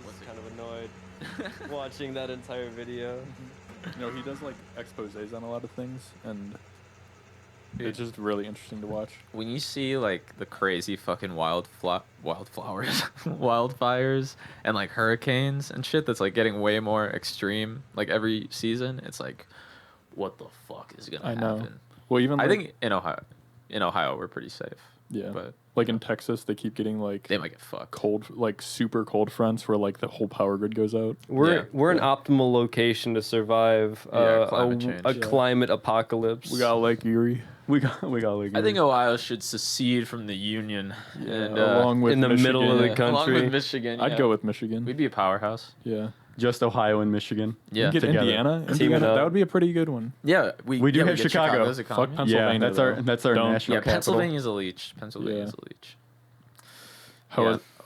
was kind of annoyed watching that entire video. You know, he does like exposés on a lot of things, and it's just really interesting to watch. When you see like the crazy fucking wildflowers, wildfires, and like hurricanes and shit that's like getting way more extreme like every season, it's like, what the fuck is gonna happen? Well, even I like, think in Ohio we're pretty safe. yeah, but like in Texas, they keep getting like they might get fucked. Cold, like super cold fronts where like the whole power grid goes out. We're an optimal location to survive climate change. a climate apocalypse. We got Lake Erie. We got Lake Erie. I think Ohio should secede from the Union and along with in the Michigan. middle of the along country. with Michigan. I'd yeah. go with Michigan. We'd be a powerhouse. Yeah. just Ohio and Michigan. Yeah. Get together. Indiana. Team it up. That would be a pretty good one. Yeah, We do have get Chicago. Chicago's economy. Fuck Pennsylvania. Yeah, that's our Don't- national Yeah, capital. Pennsylvania's a leech. Pennsylvania's a leech.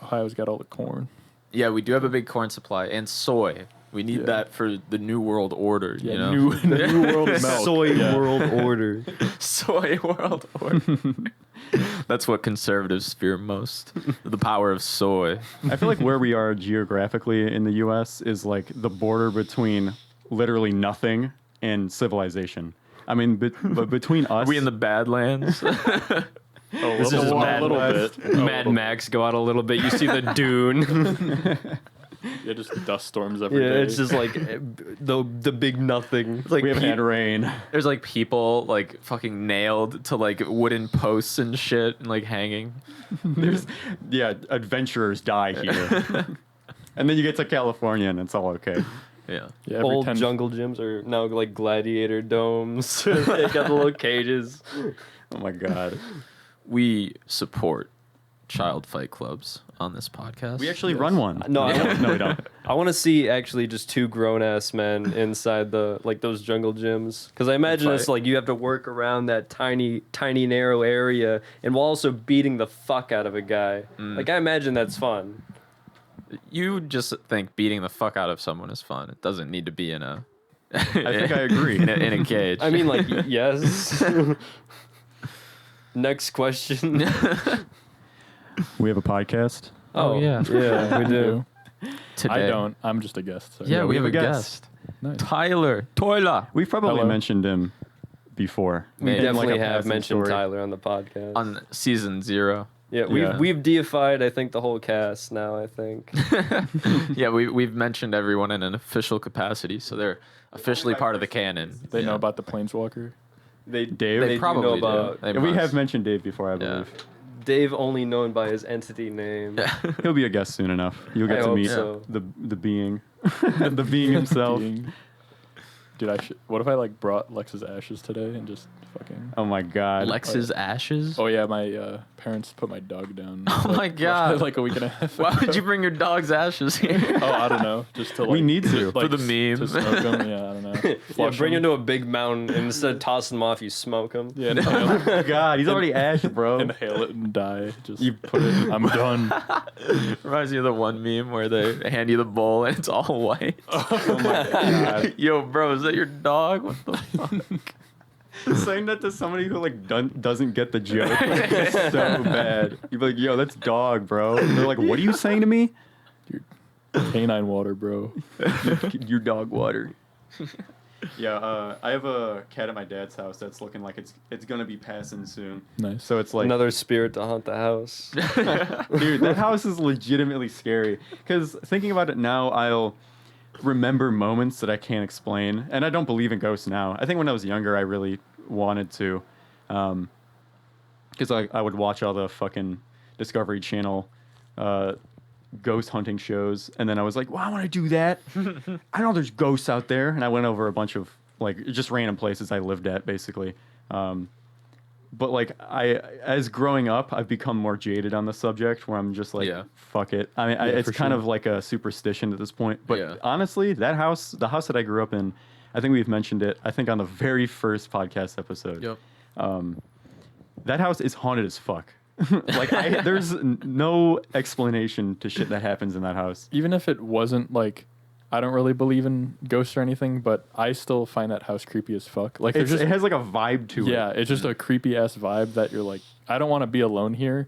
Ohio's got all the corn. Yeah, we do have a big corn supply and soy. We need that for the new world order. Yeah, you know, new world milk. Soy Yeah. world order. soy world order. That's what conservatives fear most: the power of soy. I feel like where we are geographically in the U.S. is like the border between literally nothing and civilization. I mean, but between us, Are we in the Badlands? This is just Mad, Mad Max go out a little bit. You see the dune. Yeah, just dust storms every day. Yeah, it's just like the big nothing. It's like we haven't had rain. there's like people like fucking nailed to like wooden posts and shit and like hanging. There's adventurers die here, and then you get to California and it's all okay. Yeah. Yeah, every Old 10 jungle gyms are now like gladiator domes. They got the little cages. Oh my god. We support child fight clubs on this podcast. We actually run one. No, No, we don't. I want to see actually just two grown ass men inside the like those jungle gyms, because I imagine it's Fight. like you have to work around that tiny narrow area, and while also beating the fuck out of a guy. Like I imagine that's fun. You just think beating the fuck out of someone is fun. It doesn't need to be in a. I think I agree. in a cage. I mean, like yes. Next question. We have a podcast. Oh, yeah. yeah, we do. Today. I don't. I'm just a guest. So. Yeah, we have a guest. guest. Nice. Tyler Toiler We've probably Hello. mentioned him before. We Yeah, definitely like a have passing mentioned story. Tyler on the podcast. on season 0. Yeah, Yeah. we've deified, I think, the whole cast now, I think. Yeah, we've mentioned everyone in an official capacity, so they're officially part of the canon. They Yeah. know about the Planeswalker. Dave. They do probably know do. about They we must. have mentioned Dave before, I Yeah. believe. Dave, only known by his entity name. He'll be a guest soon enough. You'll get I to hope meet so. the being, the being himself. Dude, what if I like brought Lex's ashes today and just fucking? Oh my god. Lex's ashes. Oh yeah, my parents put my dog down. Oh like, my God. Like a week and a half. Why would ago. you bring your dog's ashes here? Oh, I don't know. Just to like. We need to. like, For the meme. To smoke 'em. Yeah, I don't know. Yeah, Flush bring 'em. him to a big mountain, and instead of tossing him off, you smoke him. Yeah, inhale, Oh god, he's already ash, bro. inhale it and die. Just You put it. I'm done. Reminds me of the one meme where they hand you the bowl and it's all white. Oh my god. Yo, bro, is that your dog? What the fuck? Saying that to somebody who like doesn't get the joke is so bad. You'd be like, yo, that's dog, bro. And they're like, what are you saying to me? Canine water, bro. Your dog water. Yeah, I have a cat at my dad's house that's looking like it's gonna be passing soon. Nice. So it's like, Another spirit to haunt the house. dude, that house is legitimately scary. Because thinking about it now, I'll remember moments that I can't explain. And I don't believe in ghosts now. I think when I was younger, I really wanted to. Because I would watch all the fucking Discovery Channel ghost hunting shows. And then I was like, well, I want to do that. I know there's ghosts out there. And I went over a bunch of, like, just random places I lived at, basically. But like as growing up, I've become more jaded on the subject where I'm just like, Yeah. fuck it. I mean, it's for kind sure. of like a superstition at this point. But Yeah. honestly, the house that I grew up in, I think we've mentioned it, I think on the very first podcast episode. Yep. That house is haunted as fuck. Like there's no explanation to shit that happens in that house. Even if it wasn't like, I don't really believe in ghosts or anything, but I still find that house creepy as fuck. Like, It has like a vibe to it. yeah, it's just a creepy ass vibe that you're like, I don't want to be alone here,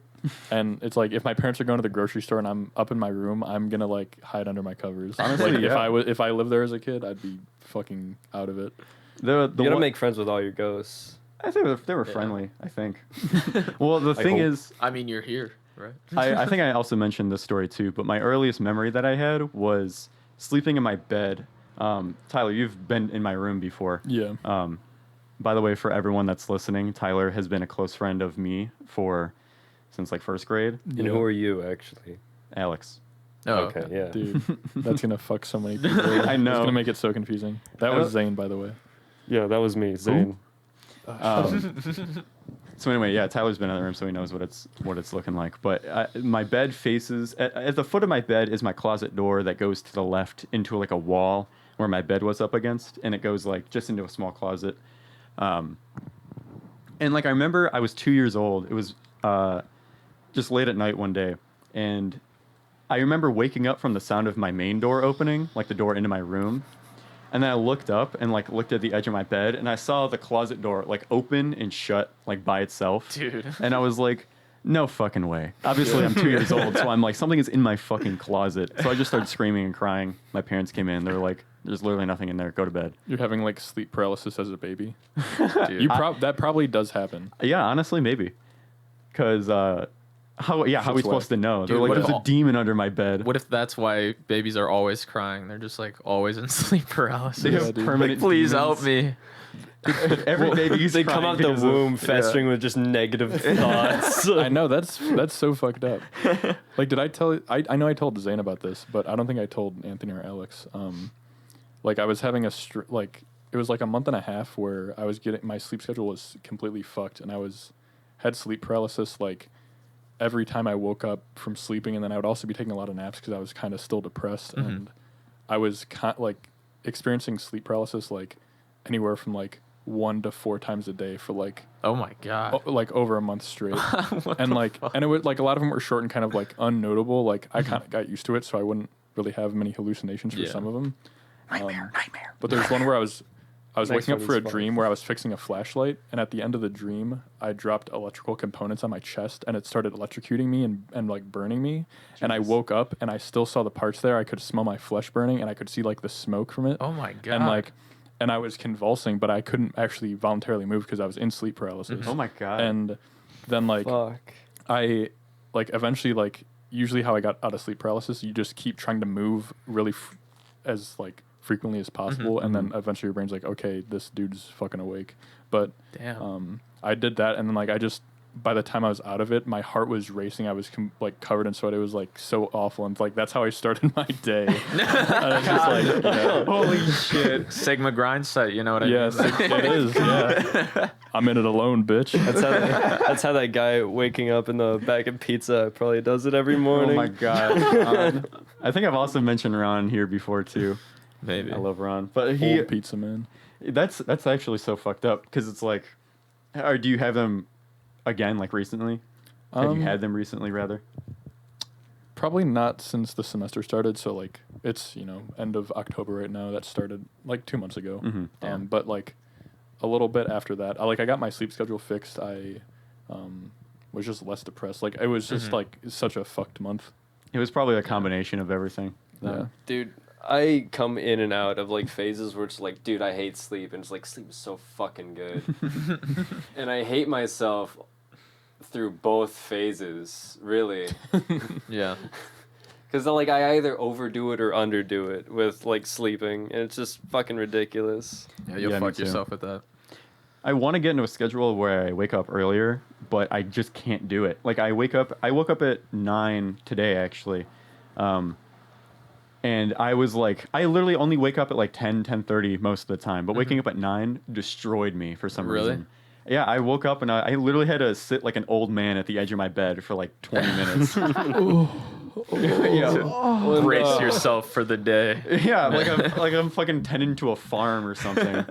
And it's like if my parents are going to the grocery store and I'm up in my room, I'm gonna like hide under my covers. Honestly, like, yeah. if I lived there as a kid, I'd be fucking out of it. You gotta make friends with all your ghosts. I think they were friendly. I think. Well, the thing hope. is, I mean, you're here, right? I think I also mentioned this story too. But my earliest memory that I had was sleeping in my bed. Tyler, you've been in my room before. Yeah. By the way, for everyone that's listening, Tyler has been a close friend of me since like first grade. And who are you, actually? Alex. Oh, Okay, yeah. Dude, that's gonna fuck so many people. I know. It's gonna make it so confusing. That was Zane, by the way. Yeah, that was me, Zane. So anyway, yeah, Tyler's been in the room, so he knows what it's looking like. But my bed faces at the foot of my bed is my closet door that goes to the left into like a wall where my bed was up against, and it goes like just into a small closet. And like I remember, I was 2 years old. It was just late at night one day, and I remember waking up from the sound of my main door opening, like the door into my room. And then I looked up and like looked at the edge of my bed, and I saw the closet door like open and shut like by itself. Dude. And I was like, no fucking way. Obviously, I'm 2 years old, so I'm like, something is in my fucking closet. So I just started screaming and crying. My parents came in. They were like, there's literally nothing in there. Go to bed. You're having like sleep paralysis as a baby. Dude. That probably does happen. Yeah, honestly, maybe. Because how are we That's supposed to know? They're Dude, like, what there's if a demon under my bed. What if that's why babies are always crying? They're just like always in sleep paralysis. They have Yeah, dude. permanent Please demons. help me. Every baby's They come crying out the because of- womb festering with just negative thoughts. I know that's so fucked up. Like, did I tell? I know I told Zane about this, but I don't think I told Anthony or Alex. Like I was having it was like a month and a half where I was getting my sleep schedule was completely fucked, and had sleep paralysis like every time I woke up from sleeping, and then I would also be taking a lot of naps because I was kind of still depressed, and I was like experiencing sleep paralysis like anywhere from like 1 to 4 times a day for like Oh my god. like over a month straight. And like and it would like a lot of them were short and kind of like unnotable. Like I kind of got used to it, so I wouldn't really have many hallucinations for Yeah. some of them. Nightmare. But there's one where I was Next waking up one for a is fun. dream where I was fixing a flashlight, and at the end of the dream, I dropped electrical components on my chest, and it started electrocuting me and like burning me. And I woke up, and I still saw the parts there. I could smell my flesh burning, and I could see like the smoke from it. Oh my god. And like, and I was convulsing, but I couldn't actually voluntarily move because I was in sleep paralysis. Oh my god. And then like Fuck. I like eventually like usually how I got out of sleep paralysis, you just keep trying to move really as like frequently as possible, and then eventually your brain's like, okay, this dude's fucking awake. But Damn. I did that, and then like I just by the time I was out of it, my heart was racing. I was like covered in sweat. It was like so awful, and like that's how I started my day. And I was just like, yeah. Holy shit. Sigma grind site, you know what I Yes, mean? it is. Yeah, I'm in it alone, bitch. That's how that guy waking up in the bag of pizza probably does it every Oh morning. my god. I think I've also mentioned Ron here before too. Maybe. I love Ron, but he Old pizza man. that's actually so fucked up because it's like, or do you have them again like recently? Have you had them recently rather? Probably not since the semester started. So like it's end of October right now. That started like 2 months ago. But like a little bit after that, I got my sleep schedule fixed. I was just less depressed. Like it was just like such a fucked month. It was probably a combination of everything. Yeah. Dude, I come in and out of like phases where it's like, dude, I hate sleep, and it's like sleep is so fucking good. And I hate myself through both phases, really. Yeah. Because like I either overdo it or underdo it with like sleeping, and it's just fucking ridiculous. Yeah, you'll Yeah, me fuck too. yourself with that. I want to get into a schedule where I wake up earlier, but I just can't do it. Like I woke up at 9 today actually. And I was like, I literally only wake up at like 10:30 most of the time, but waking up at 9 destroyed me for some Really? reason. Yeah, I woke up and I literally had to sit like an old man at the edge of my bed for like 20 minutes. Yeah. Brace yourself for the day. Yeah, like I'm fucking tending to a farm or something.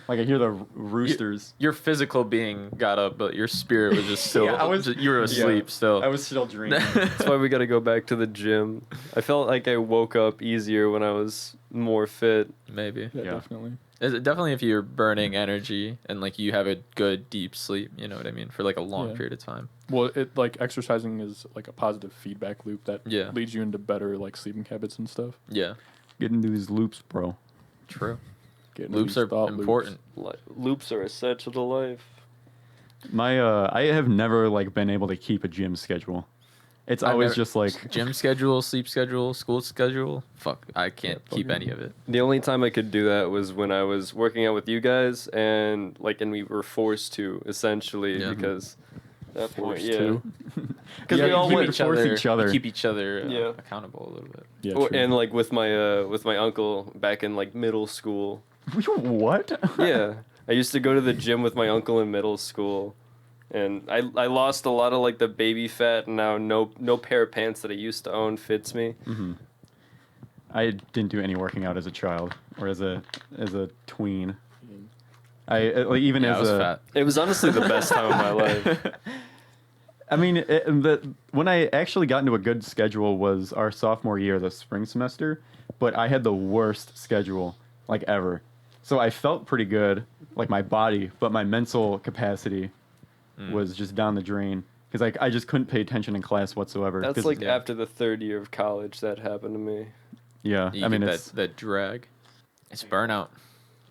Like I hear the roosters. Your physical being got up, but your spirit was just still. Yeah, you were asleep still. I was still dreaming. That's why we got to go back to the gym. I felt like I woke up easier when I was more fit. Maybe. Yeah, Yeah. definitely. Definitely if you're burning energy and like you have a good deep sleep, you know what I mean, for like a long Yeah. period of time. Well, it like exercising is like a positive feedback loop that Yeah. leads you into better like sleeping habits and stuff. Yeah. Get into these loops, bro. True. Get into Loops these are thought important. Loops are essential to life. My I have never like been able to keep a gym schedule. It's I've always never- just like Gym schedule, sleep schedule, school schedule. Fuck, I can't keep any of it. The only time I could do that was when I was working out with you guys, and we were forced to essentially Yeah. because that point, Forced yeah, to. because Yeah, we all you went would force each other. keep each other Yeah. accountable a little bit. Yeah, Or- true. and like with my uncle back in like middle school. what? Yeah, I used to go to the gym with my uncle in middle school, and I lost a lot of like the baby fat, and now no pair of pants that I used to own fits me. I didn't do any working out as a child or as a tween. I like, even Yeah, I as was a fat. It was honestly the best time of my life. I mean, when I actually got into a good schedule was our sophomore year, the spring semester, but I had the worst schedule like ever. So I felt pretty good, like my body, but my mental capacity was just down the drain because I just couldn't pay attention in class whatsoever. That's 'Cause- like yeah. after the third year of college that happened to me. yeah, You I mean get it's that drag. It's burnout.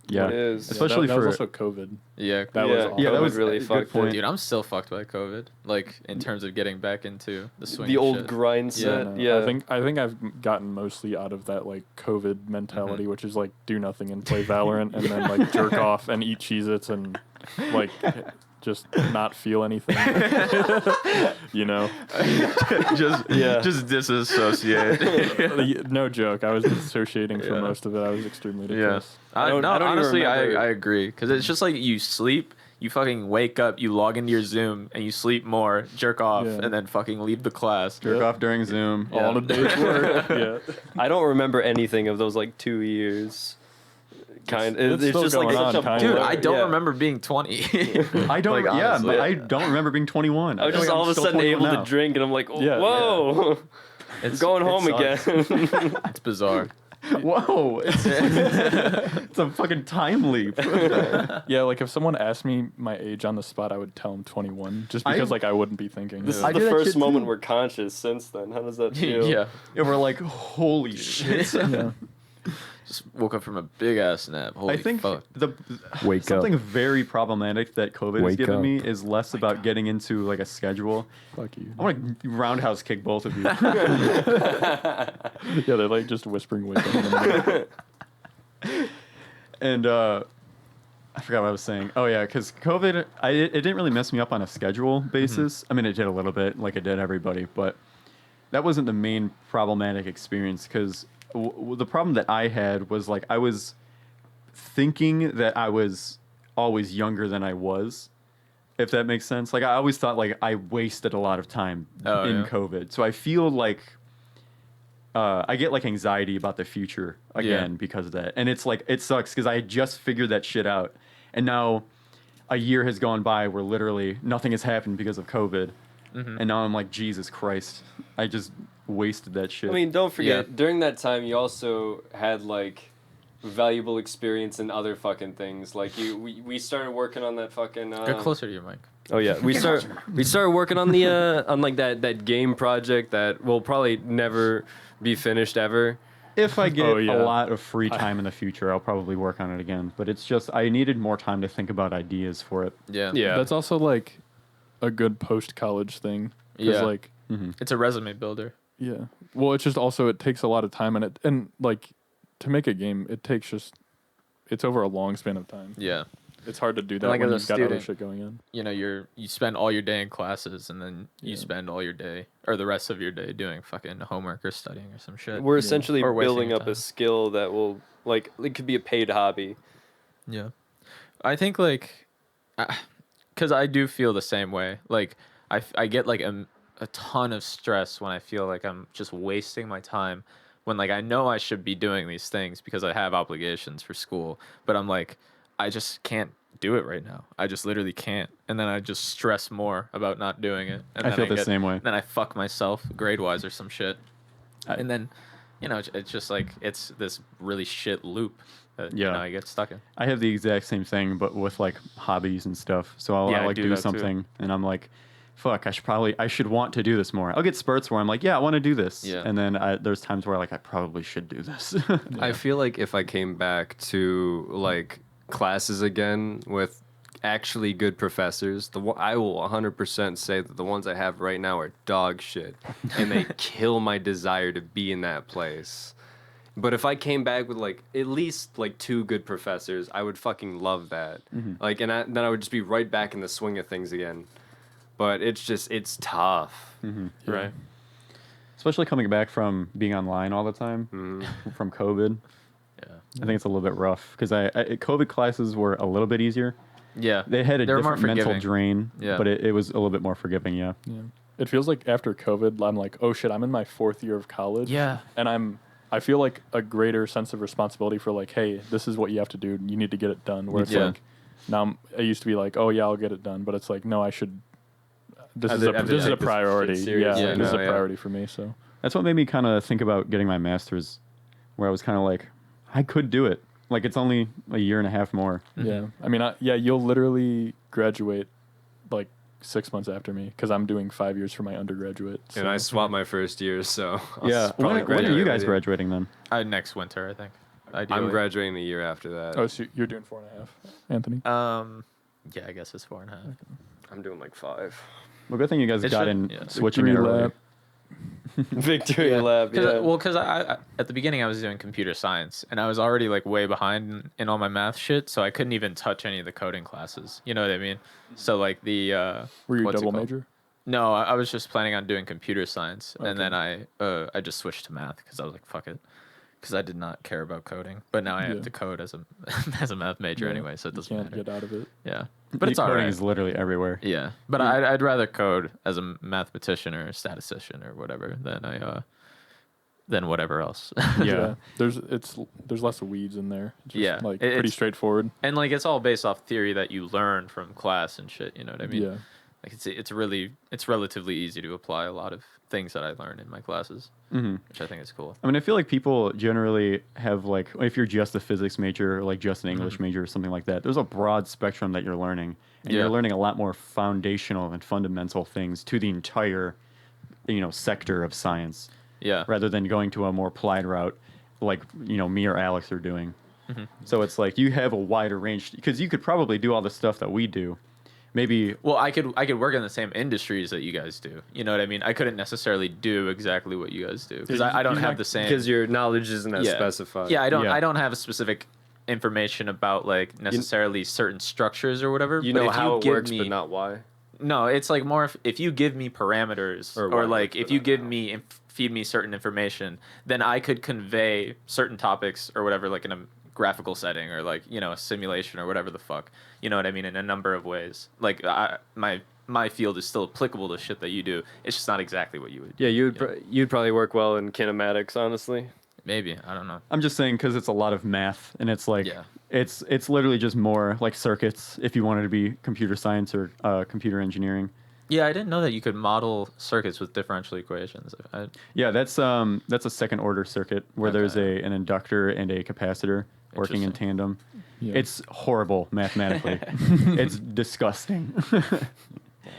yeah, It is. especially that for was also COVID. Yeah. That yeah, was awful. yeah, that COVID was really a good fucked point. it. Dude, I'm still fucked by COVID. Like in terms of getting back into the swing. The of old shit. grind Yeah, set. No, Yeah, I think I've gotten mostly out of that like COVID mentality, which is like do nothing and play Valorant, and then like jerk off and eat Cheez-Its and like just not feel anything. You know, just disassociate. no joke. I was dissociating for Yeah. most of it. I was extremely Yeah. depressed. I don't even Honestly, remember. I agree. Because it's just like you sleep, you fucking wake up, you log into your Zoom, and you sleep more, jerk off, Yeah. and then fucking leave the class. jerk Yep. off during Zoom. Yeah. All in a day's work. Yeah. I don't remember anything of those like 2 years. It's It's still just like going such on, a kinda. Dude, I don't yeah. remember being 20. I don't. Like, yeah, honestly. I don't remember being 21. I was feel just like all I'm of a still sudden 21 able now. to drink, and I'm like, Yeah, whoa, It's going it home sucks. again. It's bizarre. Whoa! It's a fucking time leap. Yeah, like if someone asked me my age on the spot, I would tell them 21, just because like I wouldn't be thinking. This I is do the that first shit moment too. we're conscious since then. How does that feel? Yeah. And we're like, holy shit! Yeah. Just woke up from a big ass nap. Holy I think fuck. Wake up. something very problematic that COVID has Wake given up. me is less about getting into like a schedule. Fuck you. I want to roundhouse kick both of you. Yeah, they're like just whispering wake up. in the middle. And I forgot what I was saying. Oh yeah, because COVID, it didn't really mess me up on a schedule basis. I mean, it did a little bit, like it did everybody, but that wasn't the main problematic experience. Because the problem that I had was like I was thinking that I was always younger than I was, if that makes sense. Like I always thought like I wasted a lot of time Oh, in yeah. COVID, so I feel like I get like anxiety about the future again because of that. And it's like, it sucks because I had just figured that shit out. And now a year has gone by where literally nothing has happened because of COVID. And now I'm like, Jesus Christ, I just wasted that shit. I mean, don't forget, Yeah. during that time, you also had like valuable experience in other fucking things. Like we started working on that fucking. Get closer to your mic. Oh yeah, we started working on the on like that game project that will probably never be finished ever. if I get Oh, yeah. a lot of free time in the future, I'll probably work on it again. But it's just, I needed more time to think about ideas for it. Yeah. Yeah, That's also like a good post-college thing. 'Cause, Yeah. like, It's a resume builder. yeah. Well, it's just also it takes a lot of time, and like to make a game, it takes it's over a long span of time. Yeah. It's hard to do that like when as a you've got other student, shit going on. You know, you spend all your day in classes, and then you Yeah. spend all your day or the rest of your day doing fucking homework or studying or some shit. we're essentially Or wasting building your up time. a skill that will like it could be a paid hobby. Yeah. I think like, because I do feel the same way. Like I get like a ton of stress when I feel like I'm just wasting my time when like I know I should be doing these things because I have obligations for school, but I'm like, I just can't do it right now. I just literally can't. And then I just stress more about not doing it. And I then feel the same way. Then I fuck myself grade wise or some shit. I- And then, it's just like it's this really shit loop that I get stuck in. I have the exact same thing, but with like hobbies and stuff. So I'll Yeah, I like do do that too. something, and I'm like, "Fuck, I should want to do this more." I'll get spurts where I'm like, "Yeah, I want to do this," Yeah. and then there's times where like I probably should do this. I feel like if I came back to like classes again with actually good professors, I will 100% say that the ones I have right now are dog shit, and they kill my desire to be in that place. But if I came back with like at least like 2 good professors, I would fucking love that. Like, and then I would just be right back in the swing of things again. But it's tough. Right. Especially coming back from being online all the time from COVID. Yeah. I think it's a little bit rough because COVID classes were a little bit easier. Yeah. They had a They're more different mental forgiving. drain, Yeah. but it was a little bit more forgiving. Yeah. Yeah. It feels like after COVID, I'm like, oh shit, I'm in my 4th year of college. Yeah. And I feel like a greater sense of responsibility for like, hey, this is what you have to do. You need to get it done. Where it's Yeah. like, now I used to be like, oh yeah, I'll get it done. But it's like, no, I should. This I is have a to this is a take this priority. shit Yeah, seriously this is now, a yeah. priority for me. So That's what made me kind of think about getting my master's, where I was kind of like, I could do it. Like it's only a year and a half more. yeah, I mean, you'll literally graduate like 6 months after me because I'm doing 5 years for my undergraduate. So. And I swapped my first year, so I'll Yeah. probably When are you graduate guys with graduating then? Next winter, I think. I'm Ideally. graduating the year after that. Oh, so you're doing 4.5, Anthony? Yeah, I guess it's 4.5. I'm doing like 5. Well, good thing you guys It got should- in yeah. switching it Victory early. lap. Victory lab, yeah. Because I at the beginning I was doing computer science and I was already like way behind in all my math shit, so I couldn't even touch any of the coding classes. You know what I mean? So like the Were you what's it double called? major? No, I was just planning on doing computer science, and Okay. then I just switched to math because I was like, fuck it, because I did not care about coding. But now I have Yeah. to code as a as a math major Yeah, anyway, so it you doesn't can't matter. get out of it. Yeah, but it's all Coding right. is literally everywhere. Yeah, but I'd rather code as a mathematician or a statistician or whatever than whatever else. Yeah, there's less weeds in there. It's just, Yeah, like it- pretty it's- straightforward. And like it's all based off theory that you learn from class and shit. You know what I mean? Yeah, Like it's relatively easy to apply a lot of things that I learned in my classes, which I think is cool. I mean, I feel like people generally have like, if you're just a physics major or like just an English major or something like that, there's a broad spectrum that you're learning, and Yeah. you're learning a lot more foundational and fundamental things to the entire, sector of science, Yeah. rather than going to a more applied route, like me or Alex are doing. So it's like you have a wider range because you could probably do all the stuff that we do. Maybe Well, I could work in the same industries that you guys do. You know what I mean? I couldn't necessarily do exactly what you guys do because I don't He's have not- the same. Because your knowledge isn't as specified. Yeah, I Yeah. don't have a specific information about like necessarily certain structures or whatever. You but know if how it give works, me- but not why. No, it's like more if you give me parameters Or or what like works, if but you not give how. me feed me certain information, then I could convey certain topics or whatever like in a graphical setting or like a simulation or whatever the fuck. You know what I mean? In a number of ways. Like my field is still applicable to shit that you do. It's just not exactly what you would. Yeah, you'd probably work well in kinematics, honestly. Maybe, I don't know. I'm just saying because it's a lot of math, and it's like Yeah. it's literally just more like circuits. If you wanted to be computer science or computer engineering, Yeah, I didn't know that you could model circuits with differential equations. yeah, that's a second order circuit where there's Okay. an inductor and a capacitor working in Interesting. tandem. Yeah. It's horrible mathematically. It's disgusting.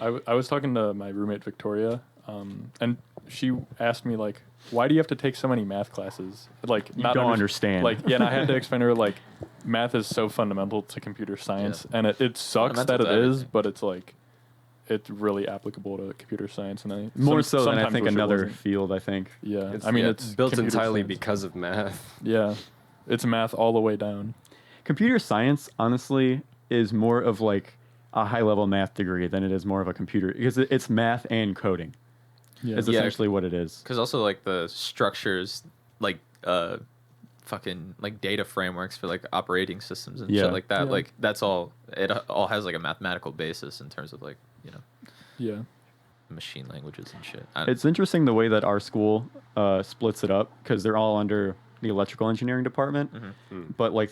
I was talking to my roommate Victoria, and she asked me like, why do you have to take so many math classes? Like, You don't understand. Like, yeah, and I had to explain to her like, math is so fundamental to computer science, and it sucks that Fundamental it to is, everything. but it's like, it's really applicable to computer science, and More so than I sometimes think wish it another wasn't. field. I think. Yeah, It's, I mean yeah, it's built computer entirely science. because of math. Yeah, it's math all the way down. Computer science, honestly, is more of like a high level math degree than it is more of a computer because it's math and coding. Yeah, Is Yeah. essentially what it is. Because also like the structures, like fucking like data frameworks for like operating systems and Yeah. shit like that. Yeah. Like that's all. It all has like a mathematical basis in terms of like yeah. machine languages and shit. I It's interesting the way that our school splits it up because they're all under the electrical engineering department, Mm-hmm. but like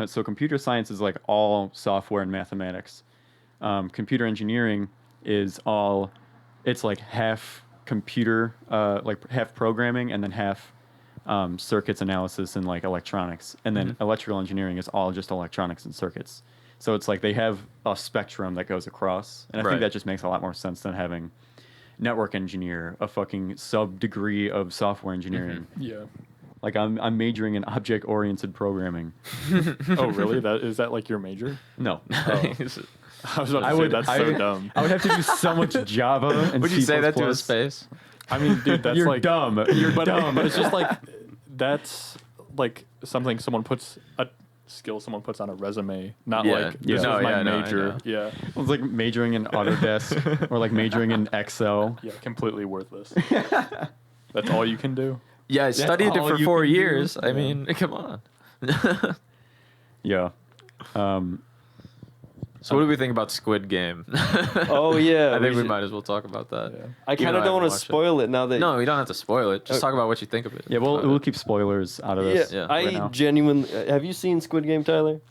so computer science is like all software and mathematics. Computer engineering is all, it's like half computer, like half programming and then half circuits analysis and like electronics. And then electrical engineering is all just electronics and circuits. So it's like they have a spectrum that goes across. And I Right. think that just makes a lot more sense than having network engineer, a fucking sub degree of software engineering. Yeah. Like I'm majoring in object oriented programming. Oh, really? Is that like your major? No. I was about to say, that's so dumb. I would have to do so much Java and Would you C++. say that to a space? I mean, dude, that's You're like dumb. You're dumb. But it's just like that's like something a skill someone puts on a resume, not Yeah. like this No, is my yeah, no, I major. know. Yeah, It's like majoring in Autodesk or like majoring in Excel. yeah, completely worthless. That's all you can do. Yeah, I studied it all for you 4 can do? years. I mean, come on. Yeah. So what do we think about Squid Game? Oh yeah, I think we should- might as well talk about that. Yeah. I Even kind though of I don't want haven't to watched it. spoil it now that. No, we don't have to spoil it. Just Oh. talk about what you think of it. Yeah, we'll keep spoilers out of this. Yeah, Yeah. I right now. genuinely. Have you seen Squid Game, Tyler?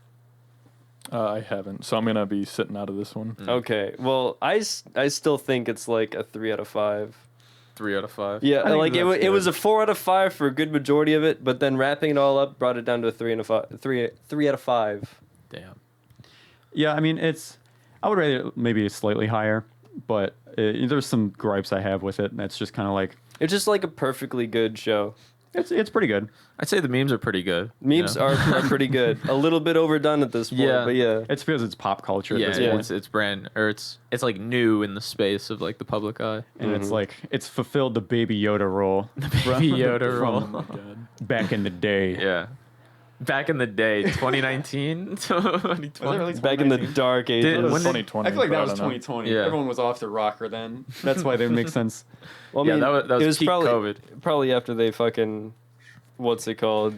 I haven't, so I'm gonna be sitting out of this one. Okay, well, I still think it's like a 3 out of 5. 3 out of 5. Yeah, I think like that's it was good. a 4 out of 5 for a good majority of it, but then wrapping it all up brought it down to a 3 and a 5. 3 out of 5. Damn. Yeah, I mean, I would rate it maybe slightly higher, but there's some gripes I have with it, and that's just kind of like, It's just like a perfectly good show. it's pretty good. I'd say the memes are pretty good. Memes you know? are pretty good. A little bit overdone at this point, Yeah. but yeah. It's because it's pop culture at Yeah, this Yeah. point. it's brand or it's like new in the space of like the public eye. And it's like, it's fulfilled the Baby Yoda role Baby Yoda Oh role. my god. back in the day. Yeah. Back in the day, 2019, 2020. Back in the dark ages. Did- It was when did- 2020. I feel like that but was I don't know. 2020. Yeah. Everyone was off the rocker then. That's why they would make sense. Well, Yeah, that was it was peak probably, COVID. Probably after they fucking, what's it called?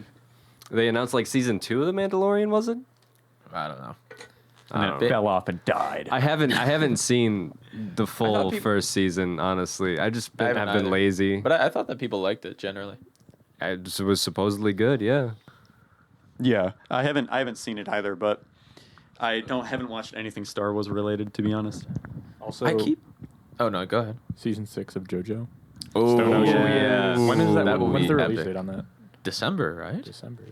They announced like season 2 of The Mandalorian, was it? I don't know. And don't then know. fell off and died. I haven't seen the full people- first season. Honestly, I just I have haven't been either. lazy. But I thought that people liked it generally. It was supposedly good. Yeah. Yeah, I haven't seen it either, but I haven't watched anything Star Wars related, to be honest. Also, I keep. Oh no, go ahead. season 6 of JoJo. Oh Stone Ocean. yeah. When is that? That will When's be the release epic. date on that? December, right? December.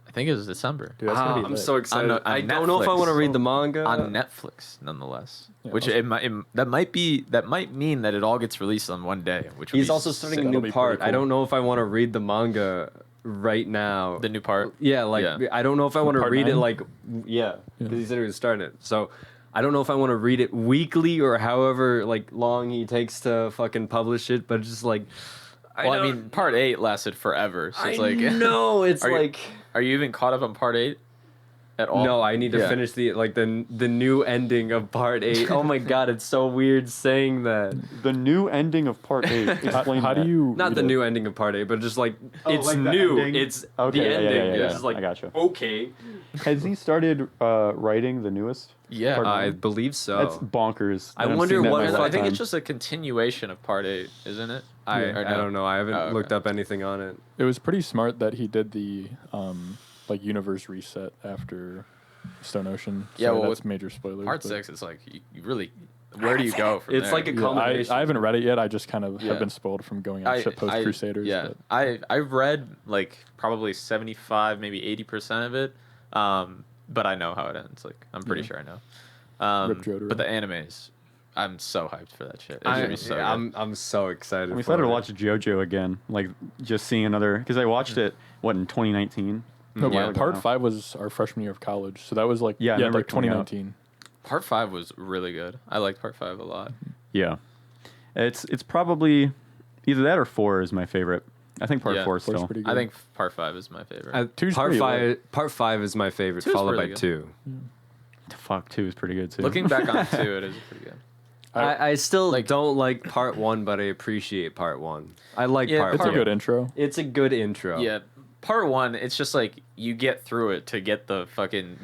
I think it was December. Dude, that's gonna be I'm lit. so excited. On I don't know if I Netflix. want to read the manga. On Netflix, nonetheless. Yeah, Which also- that might mean that it all gets released on one day. Which would He's be also starting a That'll new be part. pretty I cool. don't know if I want to read the manga right now. the new part. Yeah, like Yeah. I don't know if I want to Part read it 9? like yeah, Yeah. because he said he was starting it. So I don't know if I want to read it weekly or however like long he takes to fucking publish it. But just like, Well, I don't- mean, part 8 lasted forever. So it's I like, know it's Are you- like are you even caught up on part 8 at all? no, I need to Yeah. finish the new ending of part 8. Oh my god, it's so weird saying that. The new ending of Part 8. Explain How that. do you Not read the it? new ending of part 8, but just like it's like the new. ending? It's Okay, the yeah, yeah, ending. yeah, yeah, It's yeah. just like I gotcha. okay. Has he started writing the newest? Yeah. Part I nine? believe so. That's bonkers. I And I'm wonder seeing that what in my if I think lifetime. it's just a continuation of part 8, isn't it? I Or no? don't know. I haven't Oh, okay. looked up anything on it. It was pretty smart that he did the like universe reset after Stone Ocean. Yeah, Sorry, well, that's major spoilers. Part but- 6 is like you really. Where do you go from It's there? like a Yeah, combination. I haven't read it yet. I just kind of Yeah. have been spoiled from going on shit post Crusaders. Yeah, but I've read like probably 75, maybe 80% of it, but I know how it ends. Like I'm pretty Yeah. sure I know. Rip Jotaro. But the animes, I'm so hyped for that shit. It's gonna be so good. I'm so excited. I'm for excited to it. watch JoJo again. Like, just seeing another... Because I watched it, in 2019? Mm, A while yeah. ago Part now. 5 was our freshman year of college, so that was like Yeah, I remember like it coming out. 2019. Part 5 was really good. I liked Part 5 a lot. Yeah. It's probably... Either that or 4 is my favorite. I think Part Yeah, 4 is 4's still... pretty good. I think Part 5 is my favorite. Two's part pretty 5. lit. Part 5 is my favorite, Two's followed by pretty good. 2. Fuck, 2 is pretty good, too. Looking back on 2, it is pretty good. I still Like- don't like part 1, but I appreciate part 1. I like Yeah, part It's 1. a good intro. It's a good intro. Yeah, Part 1, it's just like you get through it to get the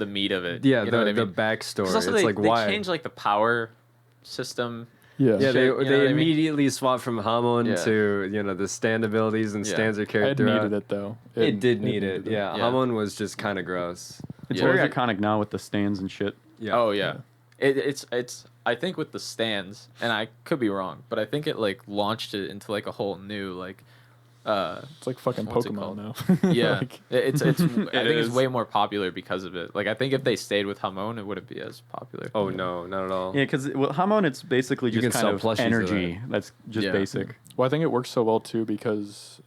meat of it. Yeah, you know what I the mean? backstory. 'Cause also It's they, like they why? change like the power system Yeah. Yeah, shit, you know they what I mean? immediately swapped from Hamon Yeah. to the stand abilities and Yeah. stanza It character. needed it though. It did need it. Yeah, Yeah. Hamon was just kind of gross. It's Yeah. very Was it- iconic now with the stands and shit. Yeah. Oh yeah. It's I think with the stands, and I could be wrong, but I think it like launched it into like a whole new like It's like fucking What's it Pokemon called? now. yeah. Like, it's I think is. it's way more popular because of it. Like I think if they stayed with Hamon, it wouldn't be as popular. Oh no, not at all. Yeah, because Hamon, it's basically You just can kind sell of plushies of energy. That's just Yeah. basic. well, I think it works so well too because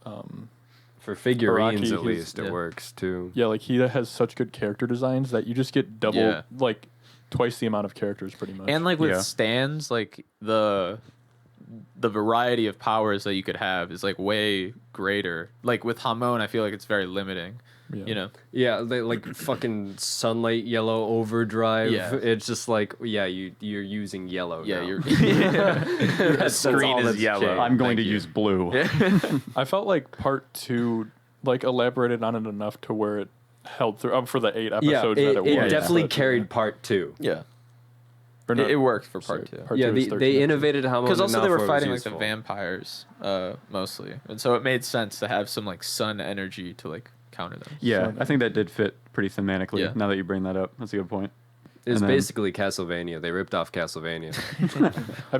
For figurines, Araki, at he's- least, it yeah. works too. yeah, like he has such good character designs that you just get double Yeah. like twice the amount of characters pretty much. And like with Yeah. stands, like the variety of powers that you could have is like way greater. Like with Hamon, I feel like it's very limiting. Yeah. You know. Yeah, they, like fucking sunlight yellow overdrive. Yeah. It's just like you're using yellow. Yeah, now. your the screen all is that's yellow. changed. I'm going Thank to you. use blue. I felt like part 2 like elaborated on it enough to where it held through for the 8 Yeah, episodes it, that it it was. definitely but, carried part 2. Yeah. or not- It worked for sorry, part 2. part Yeah, 2 is 13 they episodes. innovated Hamon Because also enough they where were it was fighting like the useful. vampires, mostly, and so it made sense to have some like sun energy to like counter them. Yeah, So- I think that did fit pretty thematically. Yeah. Now that you bring that up, that's a good point. It's And then- basically Castlevania. They ripped off Castlevania. Have Well,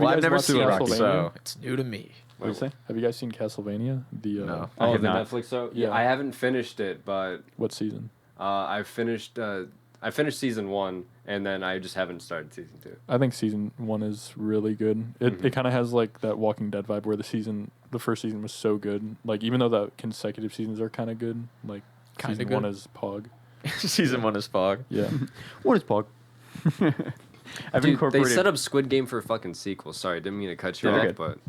you I've guys never watched seen it, Castlevania? so it's new to me. What did you say? Have you guys seen Castlevania? The No. I Oh, have the not. Netflix show. Yeah. Yeah, I haven't finished it, but what season? I finished. I finished season 1, and then I just haven't started season 2. I think season 1 is really good. It kind of has like that Walking Dead vibe where the first season was so good. Like even though the consecutive seasons are kind of good, like Kinda season good. 1 is Pog. Season 1 is fog. Yeah. What is Pog? I've Dude, they incorporated. set up Squid Game for a fucking sequel. Sorry, didn't mean to cut you Yeah, off, okay. but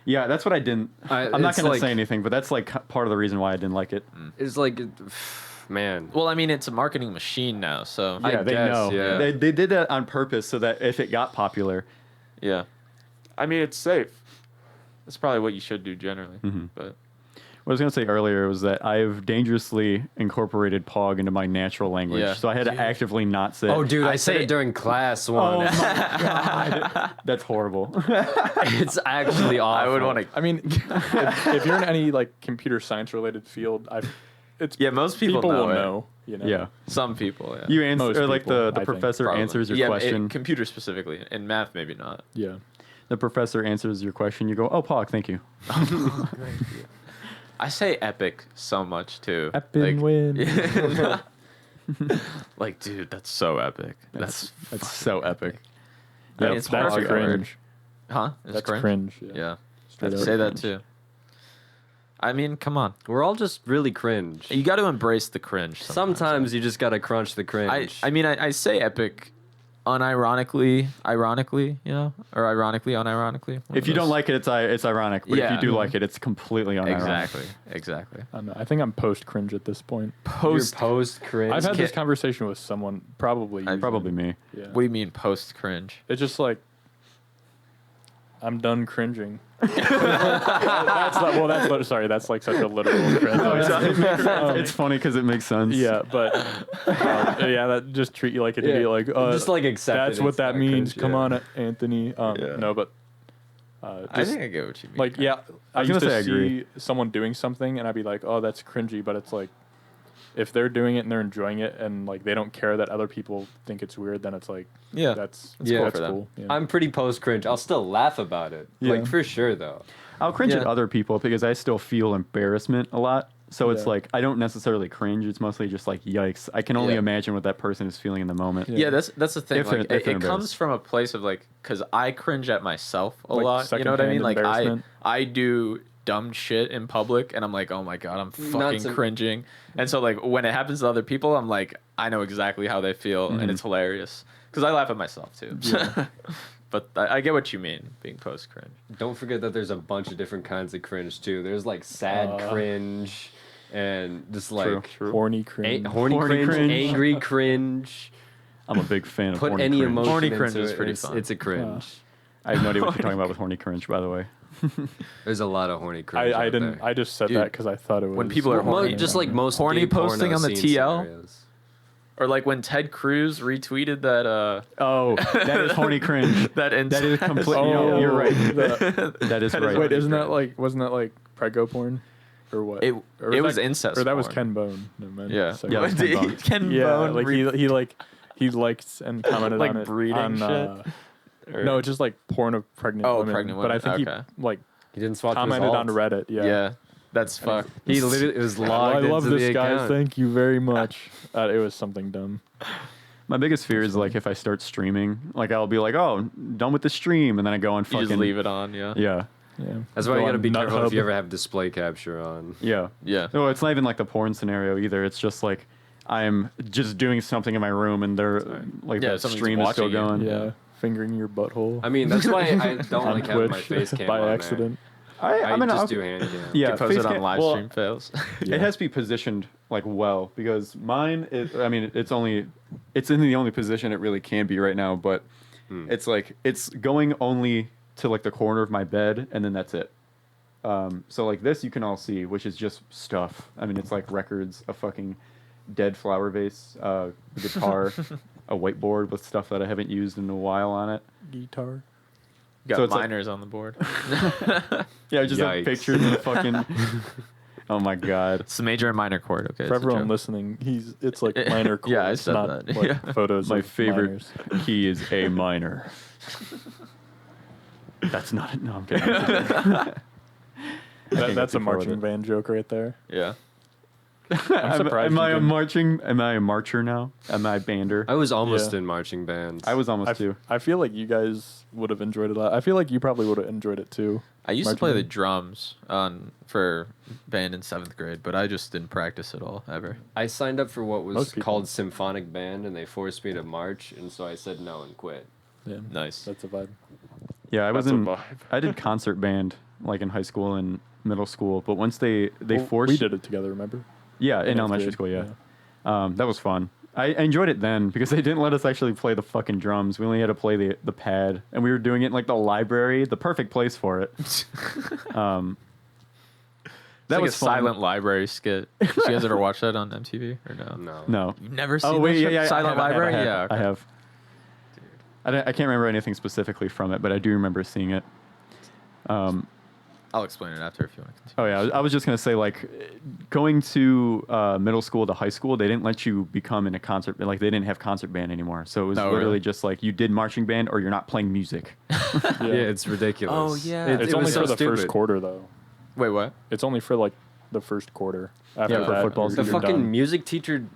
Yeah, that's what I didn't. I'm not it's going to like- say anything, but that's like part of the reason why I didn't like it. it's like, man. Well, I mean, it's a marketing machine now, so I Yeah, they guess, know. yeah. They did that on purpose so that if it got popular, yeah. I mean, it's safe. That's probably what you should do generally. Mm-hmm. But what I was going to say earlier was that I've dangerously incorporated Pog into my natural language, Yeah. so I had to actively not say. Oh, dude, I I said say- it during class Oh once. my god, that's horrible. It's actually awful. I would want to. I mean, if you're in any like computer science related field, it's Yeah, most people know will it. know. You know. Yeah, Some people, yeah. you answer Most or like people, the I think, professor Probably. answers your yeah, question. computer specifically. In math, maybe not. Yeah. The professor answers your question. You go, "Oh, Pog, thank you." I say epic so much too. Epic win. Like, dude, that's so epic. That's That's so epic. I mean, Yep, it's That's perfect cringe. word. Huh? It's That's cringe. Yeah. Yeah. Straight I'd up say that cringe. too. I mean, come on. We're all just really cringe. You got to embrace the cringe. Sometimes you just gotta crunch the I cringe. mean, I say epic, unironically, ironically, you know, or ironically, unironically. one If of you don't those. like it, it's ironic. But if Yeah. you do like it, it's completely unironic. exactly. I don't know. I think I'm post cringe at this point. Your post cringe. I've had this Ca- conversation with someone, probably. you. Probably me. Yeah. What do you mean post cringe? It's just like I'm done cringing. That's like such a literal cringe. It's funny because it makes sense. Yeah, but that just treat you like an Yeah. idiot. Like Just, like, accept That's it, what it's that not means. cringe, Come yeah. on, Anthony. Yeah. No, but I just think I get what you mean. like yeah, I was used gonna to say I agree. see someone doing something and I'd be like, oh, that's cringy. But it's like if they're doing it and they're enjoying it and like they don't care that other people think it's weird, then it's like Yeah. that's Yeah. cool Cool for them. cool. Yeah. I'm pretty post cringe. I'll still laugh about it. Yeah. Like for sure though. I'll cringe at Yeah. other people because I still feel embarrassment a lot. So it's Yeah. like I don't necessarily cringe. It's mostly just like yikes. I can only Yeah. imagine what that person is feeling in the moment. Yeah. Yeah, that's the thing. If they're- Like, if they're it comes embarrassed. from a place of like, because I cringe at myself a Like lot. You know what I mean? secondhand Like embarrassment. I do dumb shit in public, and I'm like, oh my god, I'm fucking to- cringing. And so like when it happens to other people, I'm like, I know exactly how they feel, Mm-hmm. and it's hilarious because I laugh at myself too. But I get what you mean, being post cringe. Don't forget that there's a bunch of different kinds of cringe too. There's like sad cringe and just like True. Horny cringe. horny, Horny cringe, cringe. angry cringe. I'm a big fan of Put horny any cringe. emotion Horny into cringe is it, pretty it's, fun. It's a cringe. I have no idea what you're talking about with horny cringe, by the way. There's a lot of horny cringe. I out didn't. there. I just said Dude, that because I thought it was when people are horny- Just like most Horny gay porno posting on the scene TL? scenarios. Or like when Ted Cruz retweeted that Oh, that is horny cringe. that Is completely. Oh, You're right. the- That is right. Wait, isn't that like wasn't that like prego porn, or what? it Or it was that, incest. or that was porn. Ken Bone. No, man. Yeah. Sorry. Yeah, it was Ken Bone. Ken Yeah, Bone like he liked and commented Like on it breeding on, shit? Or- no, it's just like porn of pregnant Oh, women. pregnant But I women, think okay. he like He didn't swap commented on Reddit. Yeah. Yeah. That's fuck. He literally it was Well, logged I love into this, the guys. account. Thank you very much. It was something dumb. My biggest fear is like if I start streaming, like I'll be like, oh, done with the stream, and then I go on You fucking. just leave it on. Yeah. Yeah. Yeah. That's why Go you gotta on be careful if NutHub. you ever have display capture on. Yeah. Yeah. No, it's not even like the porn scenario either. It's just like I'm just doing something in my room, and they're like Yeah, the somebody's stream is still watching you. going. Yeah. Fingering your butthole. I mean, that's why I don't on like having my Twitch face cam by on accident. I mean, just I'll- do handy cam. Yeah, You can post face it on cam- live well, stream fails. Yeah. It has to be positioned like well because mine is. I mean, it's in the only position it really can be right now, but it's like it's going only to like the corner of my bed, and then that's it. So like this you can all see, which is just stuff. I mean, it's like records, a fucking dead flower vase, a guitar, a whiteboard with stuff that I haven't used in a while on it. Guitar. Got So it's like- minors on the board. Yeah, just have Yikes. pictures of fucking. Oh my god. It's the major and minor chord. Okay. For it's a everyone joke. listening, it's like minor chords, Yeah, I said not that. like Yeah. photos My of favorite minors. key is A minor. That's not it. No, I'm kidding. That's a too far with marching it. band joke right there. Yeah. I'm surprised Am you I a didn't- marching? Am I a marcher now? Am I a bander? I was almost Yeah. in marching bands. I was almost too. I feel like you guys would have enjoyed it a lot. I feel like you probably would have enjoyed it too. I used to Marching play the band. drums for band in 7th grade, but I just didn't practice at all ever. I signed up for what was Most people. called symphonic band, and they forced me to march, and so I said no and quit. Yeah, Nice. that's a vibe. Yeah, I was That's a in. vibe. I did concert band like in high school and middle school, but once they Well, forced. we did it together. Remember? Yeah, in Ninth elementary grade, school. Yeah, that was fun. I enjoyed it then because they didn't let us actually play the fucking drums. We only had to play the pad, and we were doing it in like the library, the perfect place for it. That That was was a fun. silent library skit. Did you guys ever watch that on MTV or no? No. No. You've never seen Oh wait, that yeah, shit? yeah. Silent Library? Yeah. I okay. have. I can't remember anything specifically from it, but I do remember seeing it. I'll explain it after if you want to Oh continue. yeah, I was just gonna say like, going to middle school to high school, they didn't let you become in a concert. Like they didn't have concert band anymore, so it was Oh, literally really? just like you did marching band or you're not playing music. Yeah, it's ridiculous. Oh, yeah. It's it only was for so the first stupid. quarter though. Wait, what? It's only for like the first quarter. After Yeah, for that, football you're- The season. you're fucking done. music teacher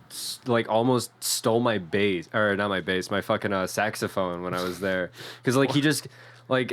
like almost stole my bass, or not my bass, my fucking saxophone when I was there, because like he just like